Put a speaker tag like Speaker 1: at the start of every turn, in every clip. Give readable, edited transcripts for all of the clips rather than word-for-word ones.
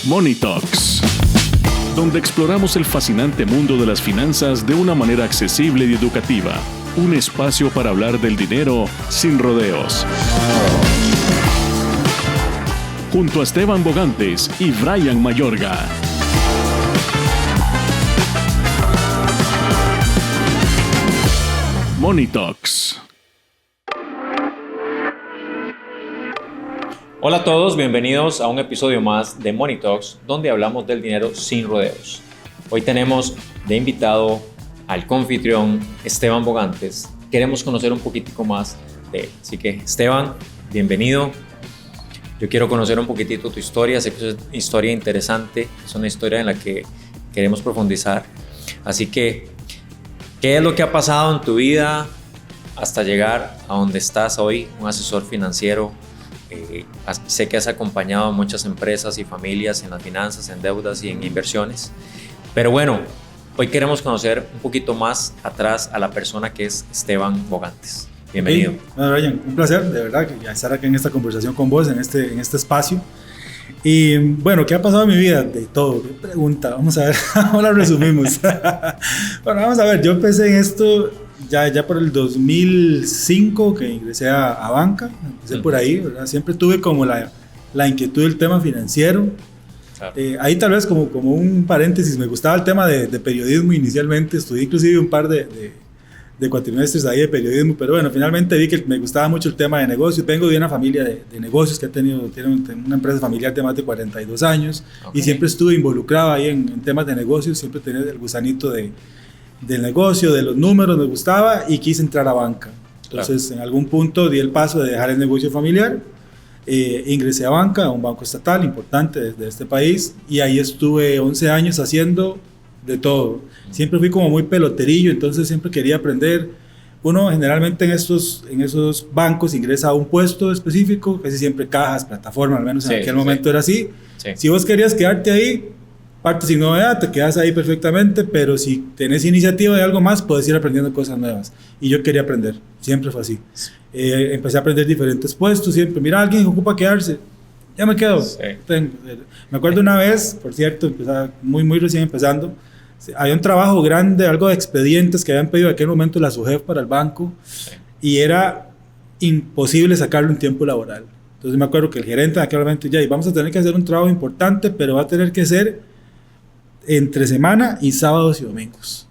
Speaker 1: Money Talks, donde exploramos el fascinante mundo de las finanzas de una manera accesible y educativa. Un espacio para hablar del dinero sin rodeos. Junto a Esteban Bogantes y Brian Mayorga. Money Talks.
Speaker 2: Hola a todos, bienvenidos a un episodio más de Money Talks, donde hablamos del dinero sin rodeos. Hoy tenemos de invitado al confitrión Esteban Bogantes. Queremos conocer un poquitico más de él. Así que Esteban, bienvenido. Yo quiero conocer un poquitito tu historia. Sé que es una historia interesante, es una historia en la que queremos profundizar. Así que, ¿qué es lo que ha pasado en tu vida hasta llegar a donde estás hoy, un asesor financiero? Sé que has acompañado a muchas empresas y familias en las finanzas, en deudas y en inversiones. Pero bueno, hoy queremos conocer un poquito más atrás a la persona que es Esteban Bogantes. Bienvenido.
Speaker 3: Bueno, Brian, un placer, de verdad, estar aquí en esta conversación con vos, en este espacio. Y bueno, ¿qué ha pasado en mi vida? De todo, qué pregunta, vamos a ver, ahora la resumimos. Bueno, vamos a ver, yo empecé en esto ya por el 2005 que ingresé a banca, empecé por ahí, ¿verdad? Siempre tuve como la inquietud del tema financiero. Claro. Ahí tal vez como un paréntesis, me gustaba el tema de periodismo inicialmente, estudié inclusive un par de cuatrimestres ahí de periodismo, pero bueno, finalmente vi que me gustaba mucho el tema de negocios. Vengo de una familia de negocios que tiene una empresa familiar de más de 42 años, okay. Y siempre estuve involucrado ahí en temas de negocios, siempre tenía el gusanito del negocio, de los números, me gustaba y quise entrar a banca. Entonces, claro. En algún punto di el paso de dejar el negocio familiar, ingresé a banca, a un banco estatal importante de este país, y ahí estuve 11 años haciendo de todo. Siempre fui como muy peloterillo, entonces siempre quería aprender. Uno generalmente en esos bancos ingresa a un puesto específico, casi siempre cajas, plataforma, al menos en aquel momento era así. Sí. Si vos querías quedarte ahí, parte sin novedad, te quedas ahí perfectamente, pero si tenés iniciativa de algo más, puedes ir aprendiendo cosas nuevas. Y yo quería aprender, siempre fue así. Empecé a aprender diferentes puestos, siempre, mira, alguien ocupa quedarse, ya me quedo. Sí. Me acuerdo una vez, por cierto, empezaba muy recién empezando, había un trabajo grande, algo de expedientes que habían pedido en aquel momento la SUGEF para el banco, sí. Y era imposible sacarlo en tiempo laboral. Entonces me acuerdo que el gerente en aquel momento, ya, y vamos a tener que hacer un trabajo importante, pero va a tener que ser entre semana y sábados y domingos.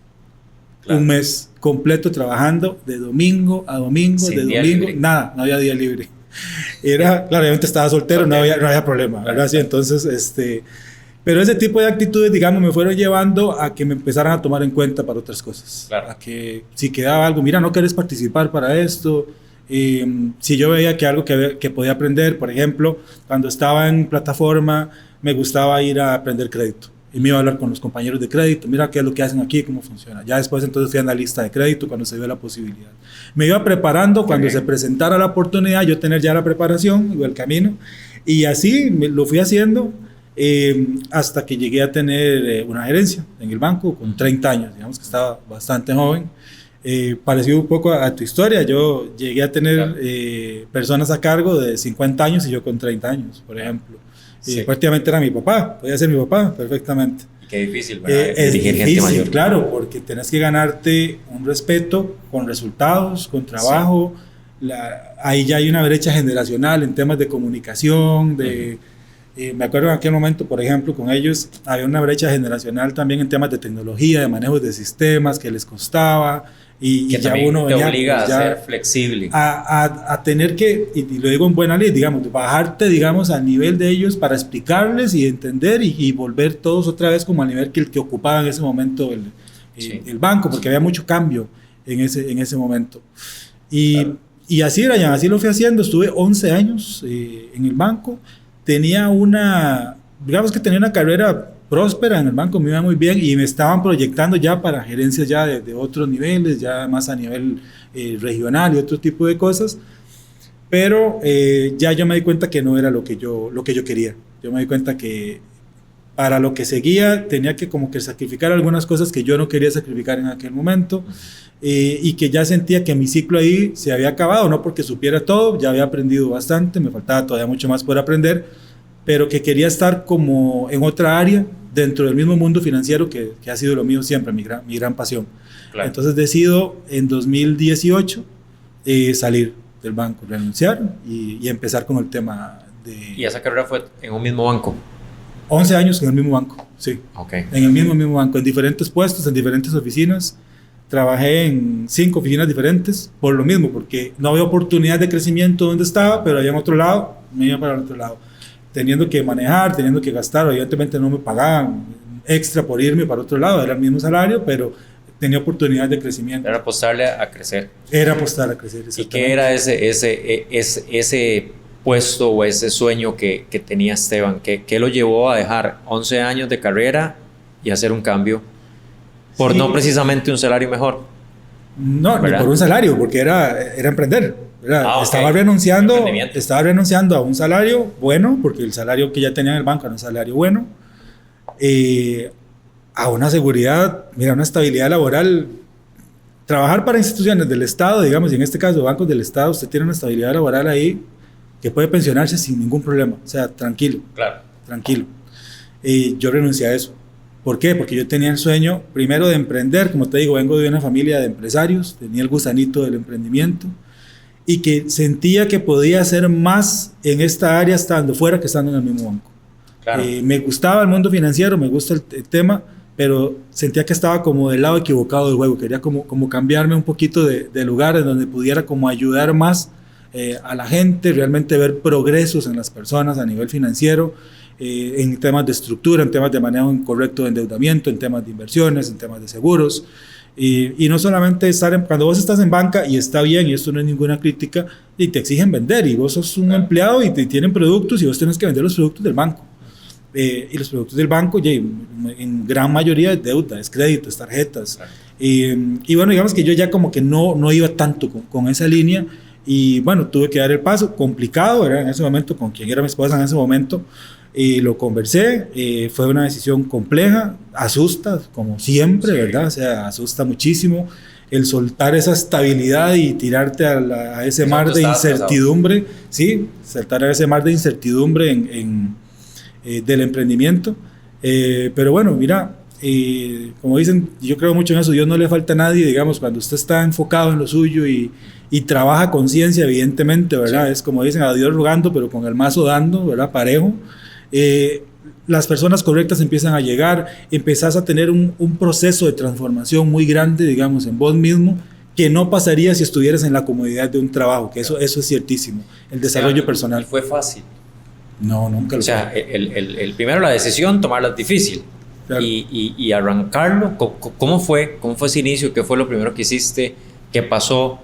Speaker 3: Claro. Un mes completo trabajando de domingo a domingo, sin de domingo, nada, no había día libre. Era, claro, obviamente estaba soltero, no había problema, ¿verdad? Sí, entonces, pero ese tipo de actitudes, digamos, me fueron llevando a que me empezaran a tomar en cuenta para otras cosas. Claro. A que si quedaba algo, mira, no querés participar para esto. Si yo veía que algo que podía aprender, por ejemplo, cuando estaba en plataforma, me gustaba ir a aprender crédito. Y me iba a hablar con los compañeros de crédito, mira qué es lo que hacen aquí, cómo funciona. Ya después entonces fui analista de crédito cuando se dio la posibilidad. Me iba preparando cuando se presentara la oportunidad, yo tener ya la preparación y el camino. Y así lo fui haciendo hasta que llegué a tener una gerencia en el banco con 30 años, digamos que estaba bastante joven. Parecido un poco a tu historia, yo llegué a tener personas a cargo de 50 años y yo con 30 años, por ejemplo. Sí. Prácticamente era mi papá, podía ser mi papá perfectamente.
Speaker 2: Qué difícil, ¿verdad? Es dirigir difícil, gente mayor.
Speaker 3: Claro, porque tenés que ganarte un respeto con resultados, con trabajo. Sí. Ahí ya hay una brecha generacional en temas de comunicación, me acuerdo en aquel momento, por ejemplo, con ellos había una brecha generacional también en temas de tecnología, de manejo de sistemas que les costaba. Y
Speaker 2: que ya uno te obliga a ser flexible.
Speaker 3: A tener que, y lo digo en buena ley, digamos, bajarte, digamos, al nivel de ellos para explicarles y entender y volver todos otra vez como al nivel que ocupaba en ese momento el banco, porque había mucho cambio en ese momento. Claro. Y así, Brian, así lo fui haciendo. Estuve 11 años en el banco. Tenía una carrera próspera en el banco, me iba muy bien y me estaban proyectando ya para gerencias ya de otros niveles, ya más a nivel regional y otro tipo de cosas, pero ya yo me di cuenta que no era lo que yo quería. Yo me di cuenta que para lo que seguía tenía que como que sacrificar algunas cosas que yo no quería sacrificar en aquel momento, y que ya sentía que mi ciclo ahí se había acabado, no porque supiera todo, ya había aprendido bastante, me faltaba todavía mucho más por aprender, pero que quería estar como en otra área dentro del mismo mundo financiero que ha sido lo mío siempre, mi gran pasión. Claro. Entonces decido en 2018 salir del banco, renunciar y empezar con el tema de...
Speaker 2: ¿Y esa carrera fue en un mismo banco?
Speaker 3: 11 años en el mismo banco, sí.
Speaker 2: Okay.
Speaker 3: En el mismo banco, en diferentes puestos, en diferentes oficinas. Trabajé en 5 oficinas diferentes por lo mismo, porque no había oportunidad de crecimiento donde estaba, pero allá en otro lado, me iba para el otro lado. Teniendo que manejar, teniendo que gastar, evidentemente no me pagaban extra por irme para otro lado, era el mismo salario, pero tenía oportunidad de crecimiento.
Speaker 2: Era apostarle a crecer.
Speaker 3: Era apostar a crecer,
Speaker 2: ¿Y qué era ese puesto o ese sueño que tenía Esteban? ¿Qué lo llevó a dejar 11 años de carrera y hacer un cambio por no precisamente un salario mejor?
Speaker 3: No, ni por un salario, porque era emprender. Okay. Estaba renunciando a un salario bueno, porque el salario que ya tenía en el banco era un salario bueno, a una seguridad, una estabilidad laboral. Trabajar para instituciones del Estado, digamos, y en este caso bancos del Estado, usted tiene una estabilidad laboral ahí que puede pensionarse sin ningún problema, o sea, tranquilo.
Speaker 2: Claro.
Speaker 3: Tranquilo. Y yo renuncié a eso. ¿Por qué? Porque yo tenía el sueño, primero, de emprender. Como te digo, vengo de una familia de empresarios, tenía el gusanito del emprendimiento y que sentía que podía hacer más en esta área estando fuera que estando en el mismo banco. Claro. Me gustaba el mundo financiero, me gusta el tema, pero sentía que estaba como del lado equivocado del juego. Quería como cambiarme un poquito de lugar en donde pudiera como ayudar más a la gente, realmente ver progresos en las personas a nivel financiero, en temas de estructura, en temas de manejo correcto de endeudamiento, en temas de inversiones, en temas de seguros. Y no solamente cuando vos estás en banca, y está bien, y esto no es ninguna crítica, y te exigen vender, y vos sos un empleado y te tienen productos, y vos tenés que vender los productos del banco. Y los productos del banco, en gran mayoría es deuda, es crédito, es tarjetas. Claro. Y bueno, digamos que yo ya como que no iba tanto con esa línea, y bueno, tuve que dar el paso, complicado, ¿verdad? En ese momento, con quien era mi esposa en ese momento, y lo conversé, fue una decisión compleja, asusta, como siempre, sí, ¿verdad? O sea, asusta muchísimo el soltar esa estabilidad y tirarte a ese mar de incertidumbre, sí, saltar a ese mar de incertidumbre del emprendimiento, pero bueno, mira, como dicen, yo creo mucho en eso, Dios no le falta a nadie, digamos, cuando usted está enfocado en lo suyo y trabaja con ciencia, evidentemente, ¿verdad? Sí. Es como dicen, a Dios rogando, pero con el mazo dando, ¿verdad? Parejo. Las personas correctas empiezan a llegar, empezás a tener un proceso de transformación muy grande, digamos, en vos mismo, que no pasaría si estuvieras en la comodidad de un trabajo, que eso es ciertísimo, el desarrollo personal.
Speaker 2: ¿Fue fácil?
Speaker 3: No, nunca lo fue.
Speaker 2: O sea, el primero la decisión, tomarla es difícil. Claro. Y arrancarlo, ¿cómo fue? ¿Cómo fue ese inicio? ¿Qué fue lo primero que hiciste? ¿Qué pasó?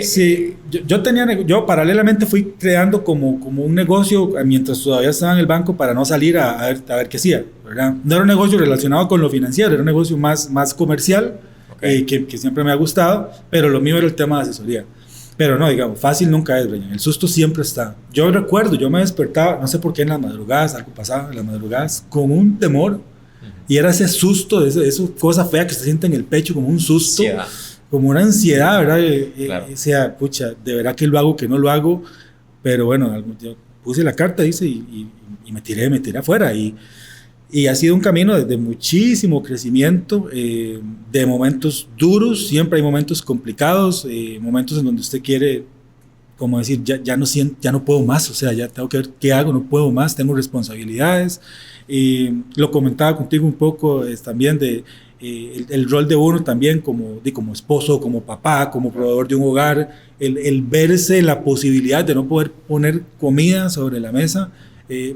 Speaker 3: Sí, yo paralelamente fui creando como un negocio mientras todavía estaba en el banco para no salir a ver qué hacía, ¿verdad? No era un negocio relacionado con lo financiero, era un negocio más comercial, okay, que siempre me ha gustado, pero lo mío era el tema de asesoría. Pero no, digamos, fácil nunca es, Brian. El susto siempre está. Yo recuerdo, yo me despertaba, no sé por qué en las madrugadas, algo pasaba en las madrugadas, con un temor, y era ese susto, esa cosa fea que se siente en el pecho, como un susto. Sí, como una ansiedad, ¿verdad? Claro. O sea, pucha, de verdad que lo hago, que no lo hago, pero bueno, yo puse la carta, dice, y me tiré afuera, y ha sido un camino de muchísimo crecimiento, de momentos duros, siempre hay momentos complicados, momentos en donde usted quiere, como decir, ya no puedo más, o sea, ya tengo que ver qué hago, no puedo más, tengo responsabilidades, lo comentaba contigo un poco también de el rol de uno también como esposo, como papá, como proveedor de un hogar, el verse la posibilidad de no poder poner comida sobre la mesa.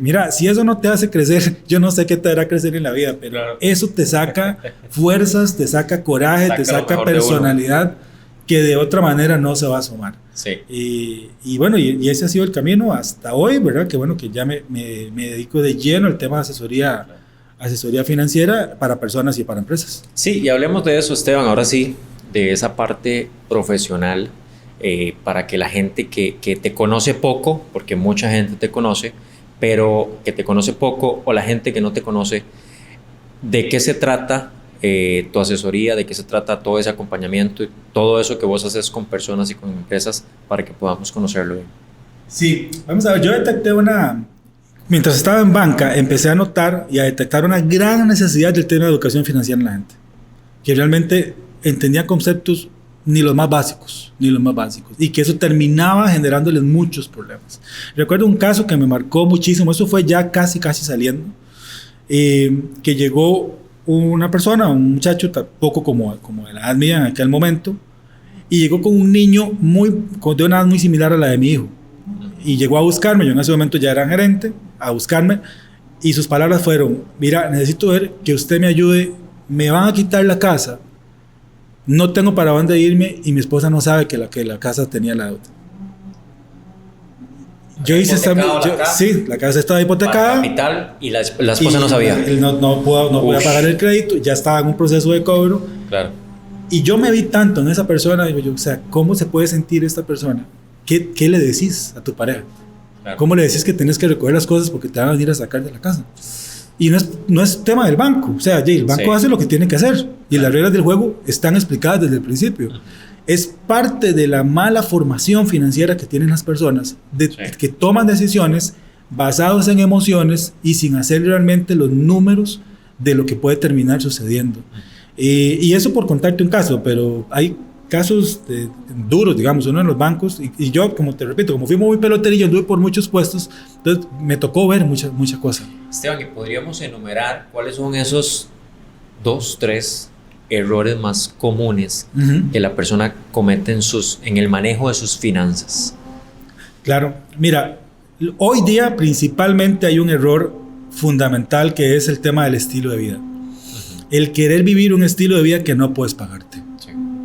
Speaker 3: Mira, si eso no te hace crecer, yo no sé qué te hará crecer en la vida, pero claro, eso te saca fuerzas, te saca coraje, te saca personalidad que de otra manera no se va a asomar. Sí. Y bueno, y ese ha sido el camino hasta hoy, ¿verdad? Que bueno, que ya me dedico de lleno al tema de asesoría financiera para personas y para empresas.
Speaker 2: Sí, y hablemos de eso, Esteban, ahora sí, de esa parte profesional, para que la gente que te conoce poco, porque mucha gente te conoce, pero que te conoce poco, o la gente que no te conoce, ¿de qué se trata tu asesoría? ¿De qué se trata todo ese acompañamiento y todo eso que vos haces con personas y con empresas para que podamos conocerlo bien?
Speaker 3: Sí, vamos a ver, yo detecté mientras estaba en banca, empecé a notar y a detectar una gran necesidad del tema de educación financiera en la gente, que realmente entendía conceptos ni los más básicos, y que eso terminaba generándoles muchos problemas. Recuerdo un caso que me marcó muchísimo, eso fue ya casi de que llegó una persona, un muchacho, tampoco como de la edad mía en aquel momento, y llegó con un niño de una edad muy similar a la de mi hijo, y llegó a buscarme. Yo en ese momento ya era gerente, a buscarme, y sus palabras fueron: mira, necesito ver que usted me ayude, me van a quitar la casa, no tengo para dónde irme y mi esposa no sabe que la casa tenía la deuda. Yo hice sí, la casa estaba hipotecada.
Speaker 2: Capital, y la esposa no sabía.
Speaker 3: Él no podía pagar el crédito, ya estaba en un proceso de cobro.
Speaker 2: Claro.
Speaker 3: Y yo me vi tanto en esa persona, digo yo, o sea, ¿cómo se puede sentir esta persona? ¿Qué le decís a tu pareja? Claro. ¿Cómo le decís que tienes que recoger las cosas porque te van a venir a sacar de la casa? Y no es tema del banco. O sea, el banco hace lo que tiene que hacer. Y las reglas del juego están explicadas desde el principio. Es parte de la mala formación financiera que tienen las personas, que toman decisiones basadas en emociones y sin hacer realmente los números de lo que puede terminar sucediendo. Y eso por contarte un caso, pero hay casos duros, digamos, uno en los bancos, y yo, como te repito, como fui muy peloterillo, anduve por muchos puestos, entonces me tocó ver muchas cosas.
Speaker 2: Esteban, ¿y podríamos enumerar cuáles son esos 2, 3 errores más comunes que la persona comete en el manejo de sus finanzas?
Speaker 3: Claro, mira, hoy día principalmente hay un error fundamental, que es el tema del estilo de vida. El querer vivir un estilo de vida que no puedes pagarte.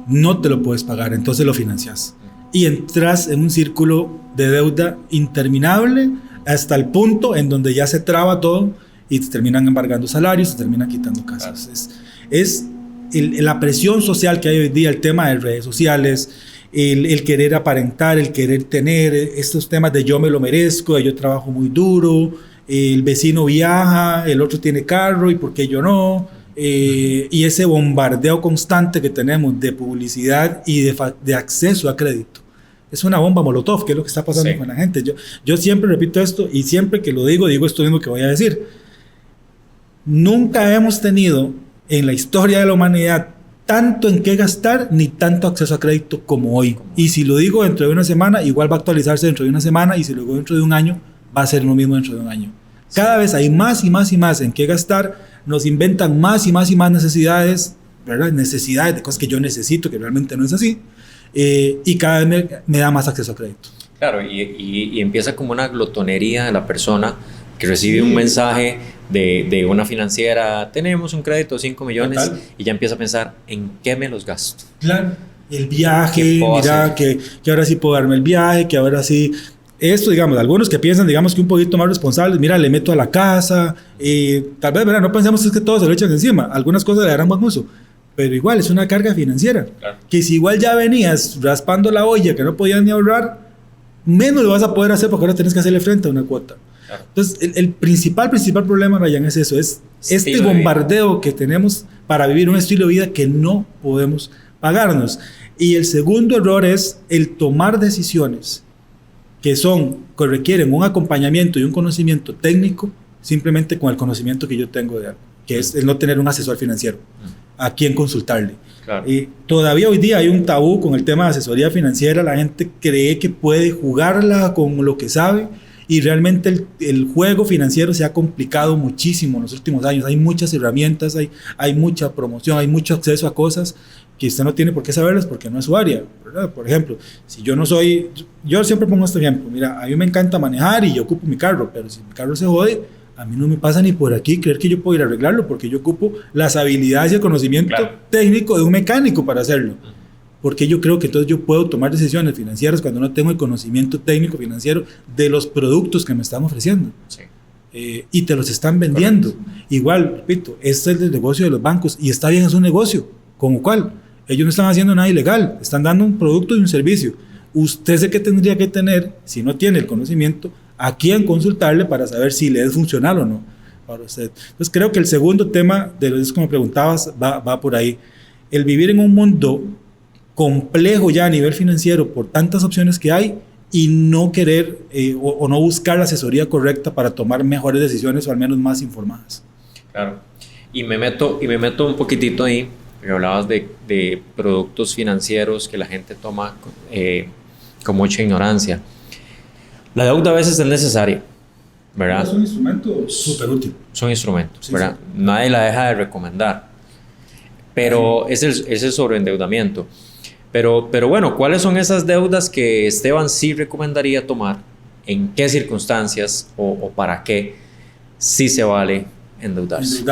Speaker 3: No te lo puedes pagar, entonces lo financias. Y entras en un círculo de deuda interminable hasta el punto en donde ya se traba todo y te terminan embargando salarios, te terminan quitando casas. Es la presión social que hay hoy día, el tema de redes sociales, el querer aparentar, el querer tener estos temas de yo me lo merezco, de yo trabajo muy duro, el vecino viaja, el otro tiene carro y por qué yo no. Y ese bombardeo constante que tenemos de publicidad y de acceso a crédito. Es una bomba molotov, que es lo que está pasando con la gente. Yo siempre repito esto, y siempre que lo digo esto mismo que voy a decir. Nunca hemos tenido en la historia de la humanidad tanto en qué gastar ni tanto acceso a crédito como hoy. Y si lo digo dentro de una semana, igual va a actualizarse dentro de una semana, y si lo digo dentro de un año, va a ser lo mismo dentro de un año. Cada vez hay más y más y más en qué gastar. Nos inventan más y más y más necesidades, ¿verdad? Necesidades de cosas que yo necesito, que realmente no es así. Y cada vez me da más acceso a crédito.
Speaker 2: Claro, y empieza como una glotonería de la persona que recibe un mensaje de una financiera: tenemos un crédito de 5 millones. Total. Y ya empieza a pensar: ¿en qué me los gasto? Claro,
Speaker 3: el viaje, mira, que ahora sí puedo darme el viaje, que ahora sí... Esto, digamos, algunos que piensan, digamos, que un poquito más responsables, mira, le meto a la casa, tal vez, ¿verdad? No pensemos que todos se lo echan encima, algunas cosas le darán más uso, pero igual es una carga financiera, claro. Que si igual ya venías raspando la olla, que no podías ni ahorrar, menos lo vas a poder hacer porque ahora tienes que hacerle frente a una cuota. Claro. Entonces, el principal problema, Ryan, es eso, es este bombardeo que tenemos para vivir un estilo de vida que no podemos pagarnos. Y el segundo error es el tomar decisiones que requieren un acompañamiento y un conocimiento técnico, simplemente con el conocimiento que yo tengo de algo, que es el no tener un asesor financiero a quien consultarle. Claro. Y todavía hoy día hay un tabú con el tema de asesoría financiera. La gente cree que puede jugarla con lo que sabe, y realmente el juego financiero se ha complicado muchísimo en los últimos años. Hay muchas herramientas, hay mucha promoción, hay mucho acceso a cosas que usted no tiene por qué saberlas porque no es su área, ¿verdad? Por ejemplo, si yo siempre pongo este ejemplo: mira, a mí me encanta manejar y yo ocupo mi carro, pero si mi carro se jode, a mí no me pasa ni por aquí creer que yo puedo ir a arreglarlo, porque yo ocupo las habilidades y el conocimiento técnico de un mecánico para hacerlo. Porque yo creo que entonces yo puedo tomar decisiones financieras cuando no tengo el conocimiento técnico financiero de los productos que me están ofreciendo. Sí. Y te los están vendiendo. Correcto. Igual, repito, este es el negocio de los bancos, y está bien, es un negocio, como cual. Ellos no están haciendo nada ilegal, están dando un producto y un servicio. Usted es el que tendría que tener, si no tiene el conocimiento, a quién consultarle para saber si le es funcional o no para usted. Entonces creo que el segundo tema, de los que me preguntabas, va por ahí. El vivir en un mundo complejo ya a nivel financiero por tantas opciones que hay, y no querer o no buscar la asesoría correcta para tomar mejores decisiones o al menos más informadas.
Speaker 2: Claro. Y me meto un poquitito ahí, porque hablabas de productos financieros que la gente toma con mucha ignorancia. La deuda a veces es necesaria, ¿verdad?
Speaker 3: Es un instrumento súper útil.
Speaker 2: Son instrumentos,
Speaker 3: Sí,
Speaker 2: ¿verdad?
Speaker 3: sí.
Speaker 2: Nadie la deja de recomendar. Pero es el sobreendeudamiento. Pero bueno, ¿cuáles son esas deudas que Esteban sí recomendaría tomar? ¿En qué circunstancias o para qué sí se vale endeudarse?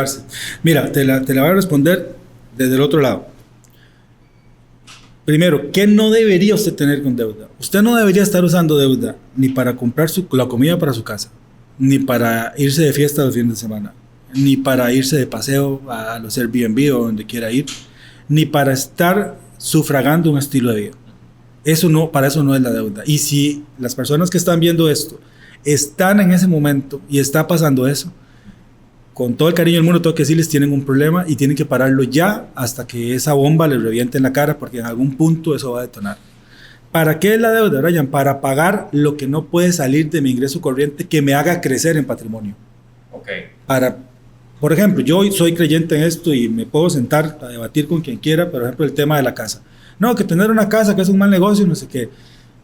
Speaker 3: Mira, te la voy a responder desde el otro lado. Primero, ¿qué no debería usted tener con deuda? Usted no debería estar usando deuda ni para comprar la comida para su casa, ni para irse de fiesta los fines de semana, ni para irse de paseo a los Airbnb o donde quiera ir, ni para estar sufragando un estilo de vida. Eso no, para eso no es la deuda. Y si las personas que están viendo esto están en ese momento y está pasando eso, con todo el cariño del mundo, tengo que decirles, tienen un problema y tienen que pararlo ya hasta que esa bomba les reviente en la cara, porque en algún punto eso va a detonar. ¿Para qué es la deuda, Brian? Para pagar lo que no puede salir de mi ingreso corriente que me haga crecer en patrimonio.
Speaker 2: Okay.
Speaker 3: Por ejemplo, yo soy creyente en esto y me puedo sentar a debatir con quien quiera, por ejemplo, el tema de la casa. No, que tener una casa que es un mal negocio, no sé qué.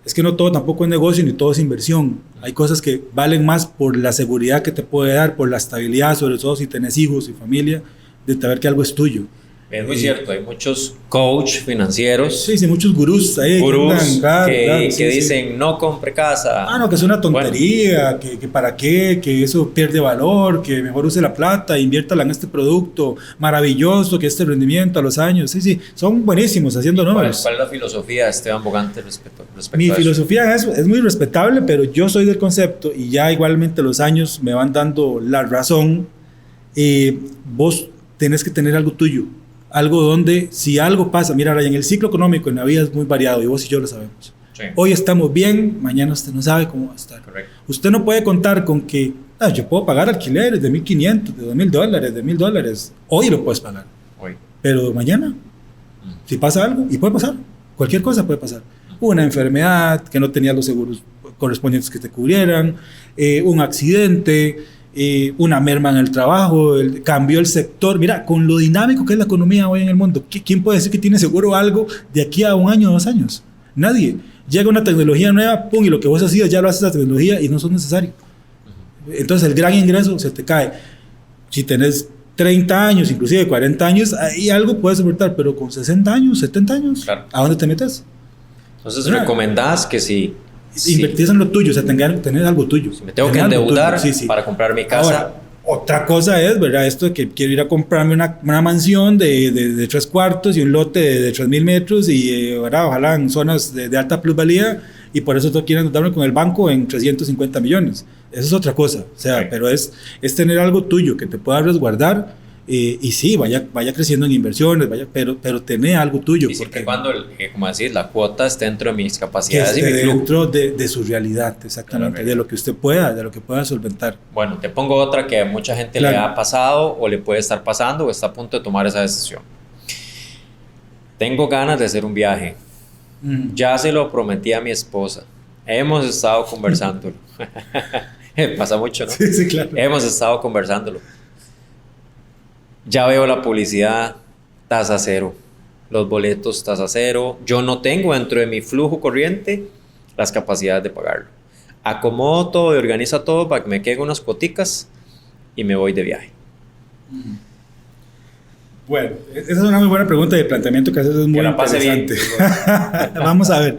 Speaker 3: Es que no todo tampoco es negocio ni todo es inversión. Hay cosas que valen más por la seguridad que te puede dar, por la estabilidad, sobre todo si tenés hijos y familia, de saber que algo es tuyo.
Speaker 2: Es muy cierto, hay muchos coach financieros.
Speaker 3: Sí, muchos gurús ahí
Speaker 2: que dicen no compre casa.
Speaker 3: No, que es una tontería, bueno, que para qué, que eso pierde valor, que mejor use la plata, inviértala en este producto maravilloso, que este rendimiento a los años. Sí, son buenísimos haciendo números.
Speaker 2: ¿Cuál es la filosofía de Esteban Bogante respecto
Speaker 3: Mi
Speaker 2: a
Speaker 3: filosofía es muy respetable, pero yo soy del concepto y ya igualmente los años me van dando la razón. Vos tenés que tener algo tuyo. Algo donde, si algo pasa, mira, Ryan, el ciclo económico en la vida es muy variado y vos y yo lo sabemos.
Speaker 2: Sí.
Speaker 3: Hoy estamos bien, mañana usted no sabe cómo va a estar.
Speaker 2: Correcto.
Speaker 3: Usted no puede contar con que yo puedo pagar alquileres de $1,500, de $2,000, de $1,000. Hoy lo puedes pagar. Hoy. Pero mañana, si pasa algo, y puede pasar, cualquier cosa puede pasar. Una enfermedad, que no tenías los seguros correspondientes que te cubrieran, un accidente, una merma en el trabajo, cambió el sector. Mira, con lo dinámico que es la economía hoy en el mundo, ¿quién puede decir que tiene seguro algo de aquí a 1 año o 2 años? Nadie. Llega una tecnología nueva, pum, y lo que vos hacías ya lo haces la tecnología y no son necesarios. Entonces el gran ingreso se te cae. Si tenés 30 años, inclusive 40 años, ahí algo puedes soportar, pero con 60 años, 70 años, claro. ¿A dónde te metes?
Speaker 2: Entonces recomendás que si
Speaker 3: invertís en lo tuyo, o sea, tener algo tuyo.
Speaker 2: Si me tengo que endeudar para comprar mi casa.
Speaker 3: Ahora, otra cosa es, ¿verdad? Esto de que quiero ir a comprarme una mansión de 3 cuartos y un lote de 3,000 metros y ¿verdad? Ojalá en zonas de alta plusvalía y por eso quiero endeudarme con el banco en 350 millones. Eso es otra cosa, o sea, sí. Pero es tener algo tuyo que te pueda resguardar. Y sí, vaya creciendo en inversiones, pero tener algo tuyo.
Speaker 2: Y siempre cuando, como decís, la cuota esté dentro de mis capacidades y mi
Speaker 3: dentro de su realidad, exactamente, claro, de lo que usted pueda, de lo que pueda solventar.
Speaker 2: Bueno, te pongo otra que a mucha gente le ha pasado o le puede estar pasando o está a punto de tomar esa decisión. Tengo ganas de hacer un viaje. Ya se lo prometí a mi esposa. Hemos estado conversándolo. Pasa mucho, ¿no?
Speaker 3: Sí, claro.
Speaker 2: Hemos estado conversándolo. Ya veo la publicidad, tasa cero, los boletos tasa cero. Yo no tengo dentro de mi flujo corriente las capacidades de pagarlo. Acomodo todo y organizo todo para que me queden unas cuoticas y me voy de viaje.
Speaker 3: Bueno, esa es una muy buena pregunta y el planteamiento que haces es muy interesante. Vamos a ver.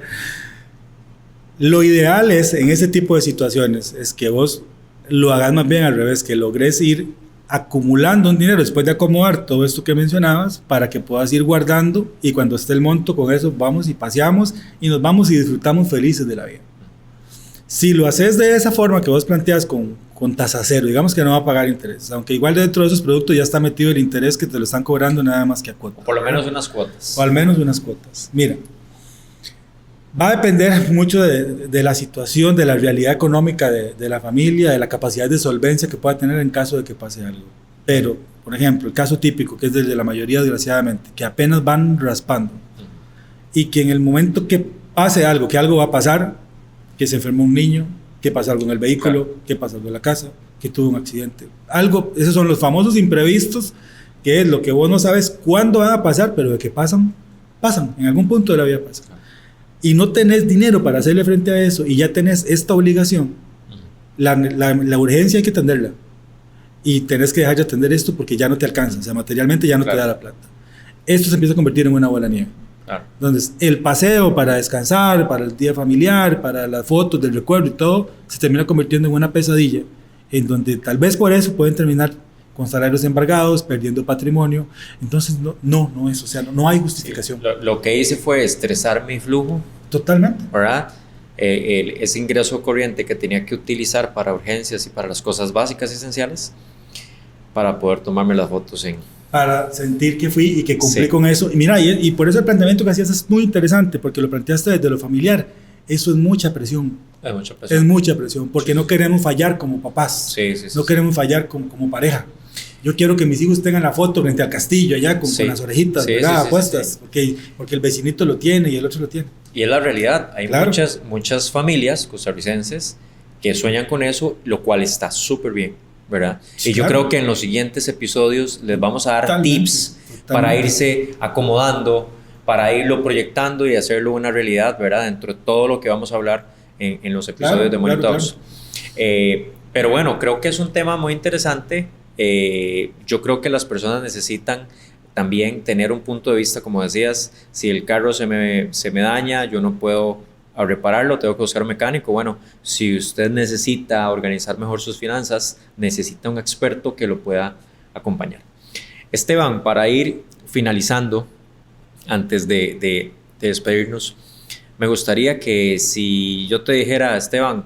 Speaker 3: Lo ideal es, en ese tipo de situaciones, es que vos lo hagas más bien al revés, que logres ir acumulando un dinero después de acomodar todo esto que mencionabas para que puedas ir guardando y cuando esté el monto con eso vamos y paseamos y nos vamos y disfrutamos felices de la vida. Si lo haces de esa forma que vos planteas con tasa cero, digamos que no va a pagar intereses, aunque igual dentro de esos productos ya está metido el interés que te lo están cobrando nada más que a cuotas.
Speaker 2: O por lo menos unas cuotas.
Speaker 3: O al menos unas cuotas. Mira, va a depender mucho de la situación, de la realidad económica de la familia, de la capacidad de solvencia que pueda tener en caso de que pase algo. Pero, por ejemplo, el caso típico, que es de la mayoría desgraciadamente, que apenas van raspando y que en el momento que pase algo, que algo va a pasar, que se enfermó un niño, que pasa algo en el vehículo, que pasa algo en la casa, que tuvo un accidente. Algo, esos son los famosos imprevistos, que es lo que vos no sabes cuándo van a pasar, pero de que pasan, pasan, en algún punto de la vida pasan. Y no tenés dinero para hacerle frente a eso, y ya tenés esta obligación, la urgencia hay que atenderla. Y tenés que dejar de atender esto porque ya no te alcanza, o sea, materialmente ya no te da la plata. Esto se empieza a convertir en una bola de nieve. Entonces, el paseo para descansar, para el día familiar, para las fotos del recuerdo y todo, se termina convirtiendo en una pesadilla, en donde tal vez por eso pueden terminar con salarios embargados, perdiendo patrimonio. Entonces, no es, o sea, no hay justificación.
Speaker 2: Sí, lo que hice fue estresar mi flujo. Totalmente. ¿Verdad? Ese ingreso corriente que tenía que utilizar para urgencias y para las cosas básicas y esenciales, para poder tomarme las fotos
Speaker 3: para sentir que fui y que cumplí con eso. Y mira, y por eso el planteamiento que hacías es muy interesante, porque lo planteaste desde lo familiar. Eso es mucha presión.
Speaker 2: Es mucha presión.
Speaker 3: Es mucha presión, porque no queremos fallar como papás. No queremos fallar como pareja. Yo quiero que mis hijos tengan la foto frente al castillo, allá con las orejitas puestas, porque el vecinito lo tiene y el otro lo tiene.
Speaker 2: Y es la realidad. Hay muchas familias costarricenses que sueñan con eso, lo cual está súper bien, ¿verdad? Sí, y yo creo que en los siguientes episodios les vamos a dar tips para irse acomodando, para irlo proyectando y hacerlo una realidad, ¿verdad? Dentro de todo lo que vamos a hablar en los episodios de Money Talks. Pero bueno, creo que es un tema muy interesante. Yo creo que las personas necesitan también tener un punto de vista, como decías, si el carro se me daña, yo no puedo repararlo, tengo que buscar un mecánico. Bueno, si usted necesita organizar mejor sus finanzas, necesita un experto que lo pueda acompañar. Esteban, para ir finalizando, antes de despedirnos, me gustaría que si yo te dijera, Esteban,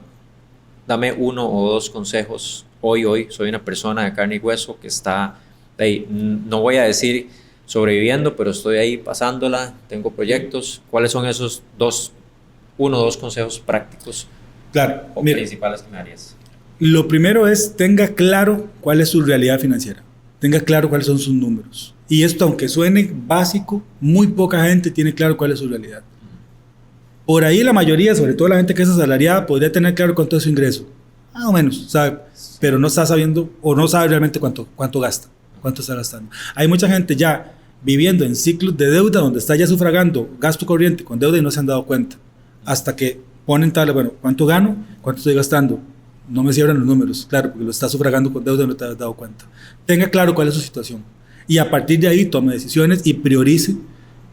Speaker 2: dame 1 o 2 consejos. Hoy soy una persona de carne y hueso que está ahí, no voy a decir sobreviviendo, pero estoy ahí pasándola, tengo proyectos. ¿Cuáles son esos 1 o 2 consejos prácticos principales que me darías?
Speaker 3: Lo primero es, tenga claro cuál es su realidad financiera, tenga claro cuáles son sus números. Y esto, aunque suene básico, muy poca gente tiene claro cuál es su realidad. Por ahí la mayoría, sobre todo la gente que es asalariada, podría tener claro cuánto es su ingreso, más o menos, ¿sabe? Pero no está sabiendo o no sabe realmente cuánto gasta, cuánto está gastando. Hay mucha gente ya viviendo en ciclos de deuda donde está ya sufragando gasto corriente con deuda y no se han dado cuenta. Hasta que ponen tal, bueno, ¿cuánto gano? ¿Cuánto estoy gastando? No me cierran los números, claro, porque lo está sufragando con deuda y no te has dado cuenta. Tenga claro cuál es su situación y a partir de ahí tome decisiones y priorice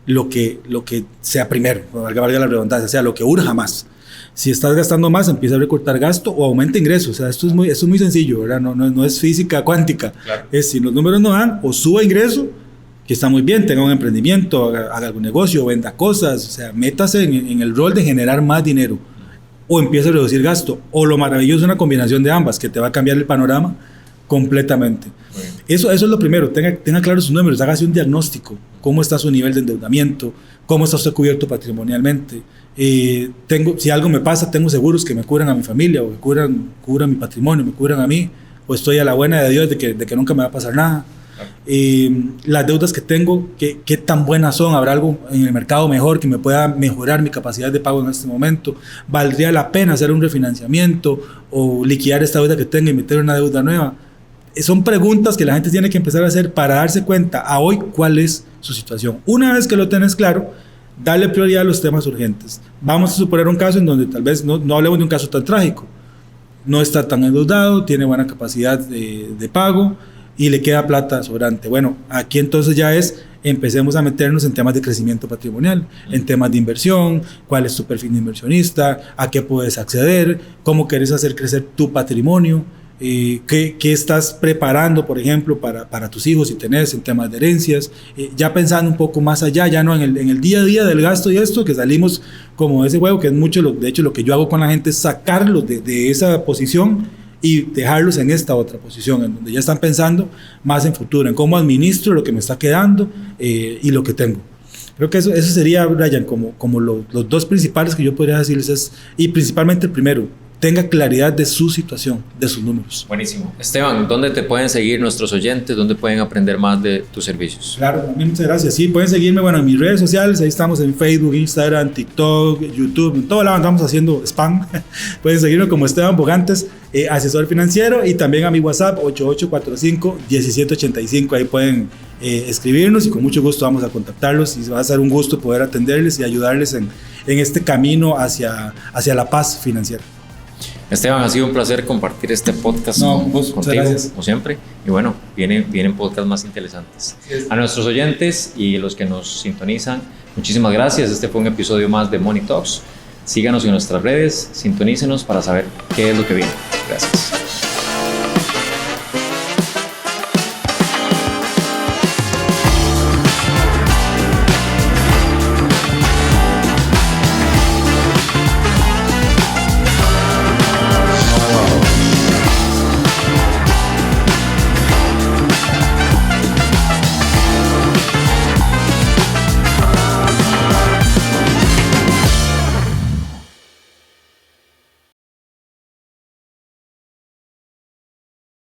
Speaker 3: lo que sea primero, valga la redundancia, sea lo que urja más. Si estás gastando más, empieza a recortar gasto o aumenta ingresos. O sea, esto es muy sencillo, ¿verdad? No es física cuántica. Claro. Es si los números no dan, o suba ingreso, que está muy bien, tenga un emprendimiento, haga algún negocio, venda cosas, o sea, métase en el rol de generar más dinero, o empieza a reducir gasto, o lo maravilloso es una combinación de ambas, que te va a cambiar el panorama completamente. Eso es lo primero, tenga claros sus números, hágase un diagnóstico, cómo está su nivel de endeudamiento, cómo está usted cubierto patrimonialmente. Si algo me pasa, tengo seguros que me cubran a mi familia, o me cubran mi patrimonio, me cubran a mí, o estoy a la buena de Dios de que nunca me va a pasar nada. Las deudas que tengo, ¿qué tan buenas son? ¿Habrá algo en el mercado mejor que me pueda mejorar mi capacidad de pago en este momento? ¿Valdría la pena hacer un refinanciamiento o liquidar esta deuda que tengo y meter una deuda nueva? Son preguntas que la gente tiene que empezar a hacer para darse cuenta a hoy cuál es su situación. Una vez que lo tenés claro, dale prioridad a los temas urgentes. Vamos a suponer un caso en donde tal vez no hablemos de un caso tan trágico. No está tan endeudado, tiene buena capacidad de pago y le queda plata sobrante. Bueno, aquí entonces ya empecemos a meternos en temas de crecimiento patrimonial, en temas de inversión, cuál es tu perfil de inversionista, a qué puedes acceder, cómo quieres hacer crecer tu patrimonio, qué estás preparando, por ejemplo, para tus hijos si tenés en temas de herencias, ya pensando un poco más allá, ya no en el día a día del gasto y esto, que salimos como ese juego, que es mucho, de hecho lo que yo hago con la gente es sacarlos de esa posición y dejarlos en esta otra posición, en donde ya están pensando más en futuro, en cómo administro lo que me está quedando y lo que tengo. Creo que eso sería, Brian, como los 2 principales que yo podría decirles y principalmente el primero, tenga claridad de su situación, de sus números.
Speaker 2: Buenísimo. Esteban, ¿dónde te pueden seguir nuestros oyentes? ¿Dónde pueden aprender más de tus servicios?
Speaker 3: Claro, muchas gracias. Sí, pueden seguirme, bueno, en mis redes sociales, ahí estamos en Facebook, Instagram, TikTok, YouTube, en todo lado andamos haciendo spam. Pueden seguirme como Esteban Bogantes, asesor financiero, y también a mi WhatsApp 8845-1785. Ahí pueden escribirnos y con mucho gusto vamos a contactarlos y va a ser un gusto poder atenderles y ayudarles en este camino hacia la paz financiera.
Speaker 2: Esteban, ha sido un placer compartir este podcast contigo, como siempre. Y bueno, vienen podcasts más interesantes. A nuestros oyentes y los que nos sintonizan, muchísimas gracias. Este fue un episodio más de Money Talks. Síganos en nuestras redes, sintonícenos para saber qué es lo que viene. Gracias.